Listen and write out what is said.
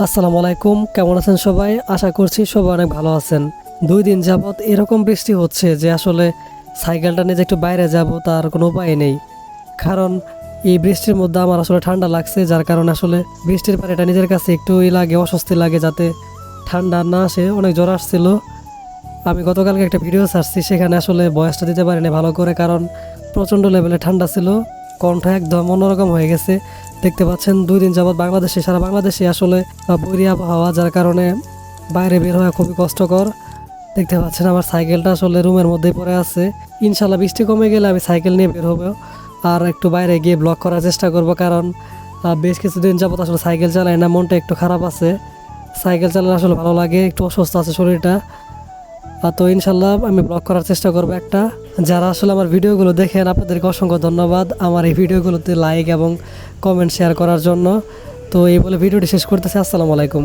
আসসালামু আলাইকুম, কেমন আছেন সবাই? আশা করছি সবাই অনেক ভালো আছেন। 2 দিন যাবৎ এরকম বৃষ্টি হচ্ছে যে আসলে সাইকেলটা নিয়ে যে একটু বাইরে যাব তার কোনো উপায় নেই। কারণ এই বৃষ্টির মধ্যে আমার আসলে ঠান্ডা লাগছে, যার কারণে আসলে বৃষ্টির পানিটা নিজের কাছে একটু লাগে, অস্বস্তি লাগে, যাতে ঠান্ডা না আসে। অনেক জ্বর আসছিল। আমি গতকালকে একটা ভিডিও ছাড়ছি, সেখানে আসলে ভয়েসটা দিতে পারিনি ভালো করে, কারণ প্রচণ্ড লেভেলে ঠান্ডা ছিল। কণ্ঠ একদম অন্যরকম হয়ে গেছে। দেখতে পাচ্ছেন 2 দিন যাবৎ সারা বাংলাদেশে আসলে বৈরী আবহাওয়া, যার কারণে বাইরে বের হওয়া খুবই কষ্টকর। দেখতে পাচ্ছেন আমার সাইকেলটা আসলে রুমের মধ্যেই পড়ে আছে। ইনশাল্লাহ বৃষ্টি কমে গেলে আমি সাইকেল নিয়ে বের হবো আর একটু বাইরে গিয়ে ব্লগ করার চেষ্টা করব, কারণ বেশ কিছুদিন যাবৎ আসলে সাইকেল চালাই না, মনটা একটু খারাপ আছে। সাইকেল চালালে আসলে ভালো লাগে, একটু অসুস্থ আছে শরীরটা। তো ইনশাল্লাহ আমি ব্লগ করার চেষ্টা করবো একটা। যারা আসলে আমার ভিডিওগুলো দেখেন, আপনাদেরকে অসংখ্য ধন্যবাদ আমার এই ভিডিওগুলোতে লাইক এবং কমেন্ট শেয়ার করার জন্য। তো এই বলে ভিডিওটি শেষ করতেছি। আসসালামু আলাইকুম।